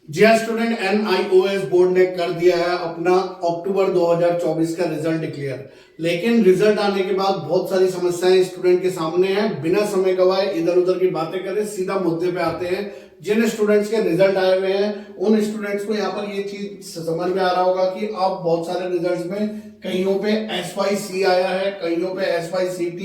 जी हाँ student, NIOS board ने कर दिया है अपना अक्टूबर 2024 का रिजल्ट डिक्लेयर। लेकिन रिजल्ट आने के बाद बहुत सारी समस्याएं स्टूडेंट के सामने हैं। बिना समय गवाए इधर उधर की बातें करें, सीधा मुद्दे पे आते हैं। जिन स्टूडेंट्स के रिजल्ट आए हुए हैं उन स्टूडेंट्स को यहाँ पर ये चीज समझ में आ रहा होगा कि अब बहुत सारे रिजल्ट्स में कईयों पे SYC आया है, कईयों पे SYCT,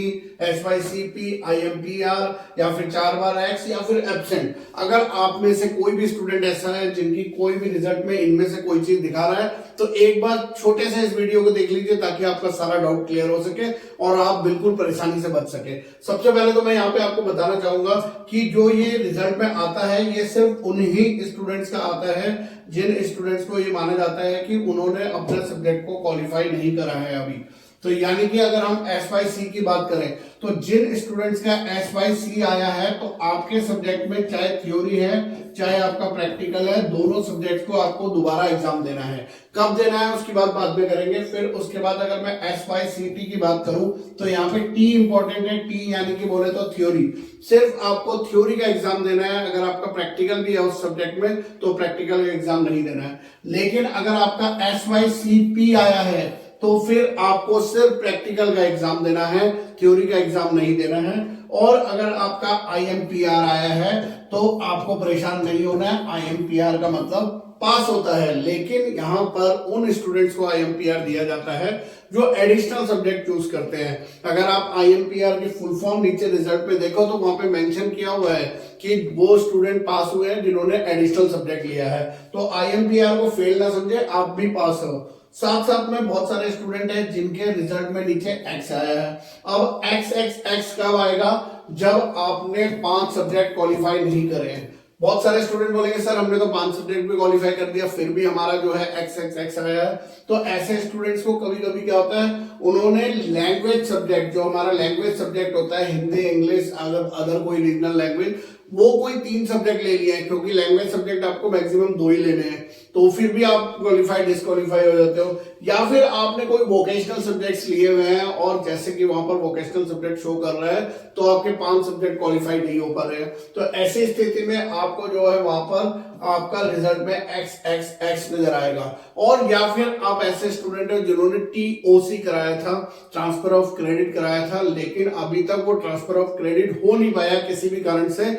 SYCP, IMPR या फिर 4 बार X या फिर एब्सेंट। अगर आप में से कोई भी स्टूडेंट ऐसा है जिनकी कोई भी रिजल्ट में इनमें से कोई चीज दिखा रहा है तो एक बार छोटे से इस वीडियो को देख लीजिए ताकि आपका सारा डाउट क्लियर हो सके और आप बिल्कुल परेशानी से बच सके। सबसे पहले तो मैं यहाँ पे आपको बताना चाहूंगा कि जो ये रिजल्ट में आता है ये सिर्फ उन्हीं स्टूडेंट्स का आता है जिन स्टूडेंट्स को ये माना जाता है कि उन्होंने अपने सब्जेक्ट को क्वालिफाई नहीं करा है अभी। तो यानी कि अगर हम SYC की बात करें तो जिन स्टूडेंट्स का SYC आया है तो आपके सब्जेक्ट में चाहे थ्योरी है चाहे आपका प्रैक्टिकल है, दोनों सब्जेक्ट को आपको दोबारा एग्जाम देना है। कब देना है उसकी बात बाद में करेंगे। फिर उसके बाद अगर मैं SYCT की बात करूं तो यहाँ पे T इंपॉर्टेंट है। T यानी कि बोले तो थ्योरी, सिर्फ आपको थ्योरी का एग्जाम देना है। अगर आपका प्रैक्टिकल भी है उस सब्जेक्ट में तो प्रैक्टिकल का एग्जाम नहीं देना है। लेकिन अगर आपका SYCP आया है तो फिर आपको सिर्फ प्रैक्टिकल का एग्जाम देना है, थ्योरी का एग्जाम नहीं देना है। और अगर आपका IMPR आया है तो आपको परेशान नहीं होना है। IMPR का मतलब पास होता है, लेकिन यहां पर उन स्टूडेंट्स को IMPR दिया जाता है जो एडिशनल सब्जेक्ट चूज करते हैं। अगर आप IMPR की फुल फॉर्म नीचे रिजल्ट में देखो तो वहां पे मेंशन किया हुआ है कि वो स्टूडेंट पास हुए हैं जिन्होंने एडिशनल सब्जेक्ट लिया है। तो IMPR को फेल ना समझे, आप भी पास हो। साथ साथ में बहुत सारे स्टूडेंट हैं जिनके रिजल्ट में नीचे X आया है। अब X कब आएगा? जब आपने 5 सब्जेक्ट क्वालिफाई नहीं करे हैं। बहुत सारे स्टूडेंट बोलेंगे सर हमने तो 5 सब्जेक्ट भी क्वालिफाई कर दिया फिर भी हमारा जो है X आया है। तो ऐसे स्टूडेंट्स को कभी कभी क्या होता है, उन्होंने लैंग्वेज सब्जेक्ट, जो हमारा लैंग्वेज सब्जेक्ट होता है हिंदी इंग्लिश अदर कोई रीजनल लैंग्वेज, वो कोई 3 सब्जेक्ट ले लिए हैं क्योंकि लैंग्वेज सब्जेक्ट आपको मैक्सिमम 2 ही लेने हैं। तो फिर भी आप क्वालिफाई डिस्क्वालीफाई हो जाते हो। या फिर आपने कोई वोकेशनल सब्जेक्ट्स लिए हुए हैं और जैसे कि वहां पर वोकेशनल सब्जेक्ट शो कर रहा है तो आपके 5 सब्जेक्ट क्वालिफाई नहीं हो पा रहे हैं। तो ऐसी स्थिति में आपको जो है वहां पर आपका रिजल्ट में X नजर आएगा। और या फिर आप ऐसे स्टूडेंट हैं जिन्होंने TOC कराया था, ट्रांसफर ऑफ क्रेडिट कराया था, लेकिन अभी तक वो ट्रांसफर ऑफ क्रेडिट हो नहीं पाया किसी भी कारण से,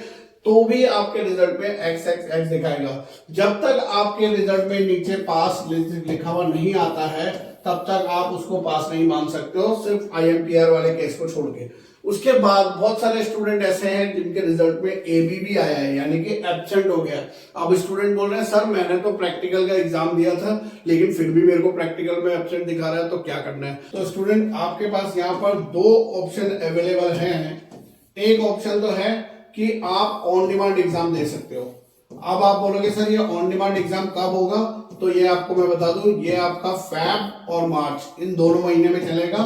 तो भी आपके रिजल्ट में X दिखाएगा। जब तक आपके रिजल्ट में नीचे पास लिखा हुआ नहीं आता है तब तक आप उसको पास नहीं मान सकते हो, सिर्फ IMPR वाले केस को छोड़ के। उसके बाद बहुत सारे स्टूडेंट ऐसे हैं जिनके रिजल्ट में AB भी आया है यानी कि एब्सेंट हो गया। अब स्टूडेंट बोल रहे हैं सर मैंने तो प्रैक्टिकल का एग्जाम दिया था लेकिन फिर भी मेरे को प्रैक्टिकल में एब्सेंट दिखा रहा है, तो क्या करना है? तो स्टूडेंट आपके पास यहाँ पर 2 ऑप्शन अवेलेबल हैं। एक ऑप्शन तो है कि आप ऑन डिमांड एग्जाम दे सकते हो। अब आप बोलोगे सर ये ऑन डिमांड एग्जाम कब होगा? तो ये आपको मैं बता दूं, ये आपका Feb और मार्च इन दोनों महीने में चलेगा।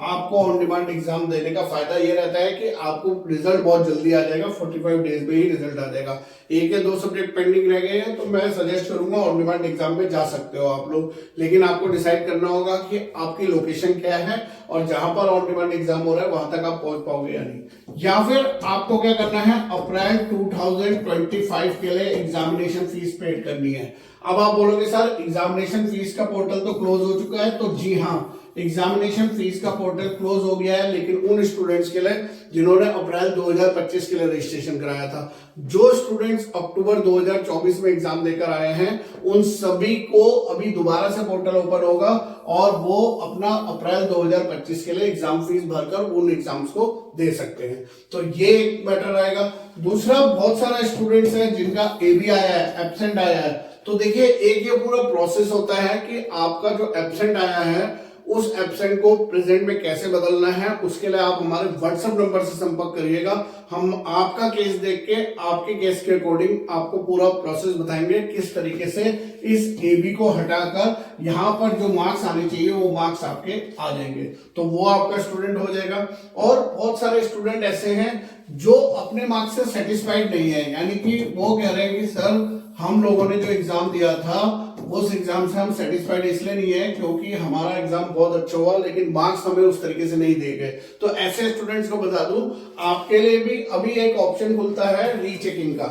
आपको ऑन डिमांड एग्जाम देने का फायदा ये रहता है कि आपको रिजल्ट बहुत जल्दी आ जाएगा, 45 डेज में ही रिजल्ट आ जाएगा। 1 या 2 सब्जेक्ट पेंडिंग रह गए हैं तो मैं सजेस्ट करूंगा ऑन डिमांड एग्जाम में जा सकते हो आप लोग। लेकिन आपको डिसाइड करना होगा कि आपकी लोकेशन क्या है और जहां पर ऑन डिमांड एग्जाम हो रहा है वहां तक आप पहुंच पाओगे या नहीं। या फिर आपको क्या करना है, अप्रैल 2025 के लिए एग्जामिनेशन फीस पेड करनी है। अब आप बोलोगे सर एग्जामिनेशन फीस का पोर्टल तो क्लोज हो चुका है, तो जी हाँ, एग्जामिनेशन फीस का पोर्टल क्लोज हो गया है, लेकिन उन स्टूडेंट्स के लिए जिन्होंने अप्रैल 2025 के लिए रजिस्ट्रेशन कराया था। जो स्टूडेंट्स अक्टूबर 2024 में एग्जाम देकर आए हैं उन सभी को अभी दोबारा से पोर्टल ओपन होगा और वो अपना अप्रैल 2025 के लिए एग्जाम फीस भरकर उन एग्जाम्स को दे सकते हैं। तो ये एक मैटर रहेगा। दूसरा, बहुत सारे स्टूडेंट्स हैं जिनका AB आया है, एब्सेंट आया है। तो देखिए एक ये पूरा प्रोसेस होता है कि आपका जो एब्सेंट आया है उस एब्सेंट को प्रेजेंट में कैसे बदलना है, उसके लिए आप हमारे WhatsApp नंबर से संपर्क करिएगा। हम आपका केस देख के आपके केस के अकॉर्डिंग आपको पूरा प्रोसेस बताएंगे किस तरीके से इस AB को हटाकर यहाँ पर जो मार्क्स आने चाहिए वो मार्क्स आपके आ जाएंगे, तो वो आपका स्टूडेंट हो जाएगा। और बहुत सारे स्टूडेंट ऐसे हैं जो अपने मार्क्स से सेटिस्फाइड नहीं है, यानी कि वो कह रहे हैं कि सर हम लोगों ने जो एग्जाम दिया था उस एग्जाम से हम सेटिस्फाइड इसलिए नहीं है क्योंकि हमारा एग्जाम बहुत अच्छा हुआ लेकिन मार्क्स हमें उस तरीके से नहीं दिए गए। तो ऐसे स्टूडेंट्स को बता दूं आपके लिए भी अभी एक ऑप्शन खुलता है रीचेकिंग का।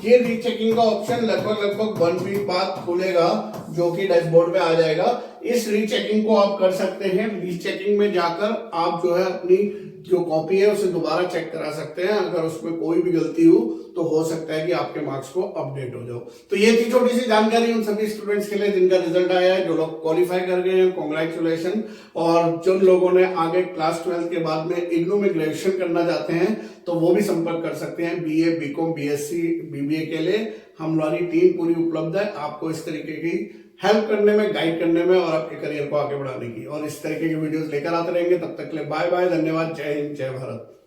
ये रीचेकिंग का ऑप्शन लगभग 1 वीक बाद खुलेगा, जो कि डैशबोर्ड पे आ जाएगा। इस रीचेकिंग को आप कर सकते हैं। रीचेकिंग में जाकर आप जो है अपनी जो कॉपी है उसे दोबारा चेक करा सकते हैं। अगर उसमें कोई भी गलती हो तो हो सकता है कि आपके मार्क्स को अपडेट हो जाओ। तो ये थी छोटी सी जानकारी उन सभी स्टूडेंट्स के लिए जिनका रिजल्ट आया है, जो लोग क्वालिफाई कर गए हैं, कॉन्ग्रेचुलेशन। और जिन लोगों ने आगे क्लास 12 के बाद में इग्नू में ग्रेजुएशन करना चाहते हैं तो वो भी संपर्क कर सकते हैं। बीए, बीकॉम, बीएससी, बीबीए के लिए हमारी टीम पूरी उपलब्ध है आपको इस तरीके की हेल्प करने में, गाइड करने में और आपके करियर को आगे बढ़ाने की। और इस तरीके की वीडियोस लेकर आते रहेंगे। तब तक के लिए बाय बाय, धन्यवाद, जय हिंद, जय भारत।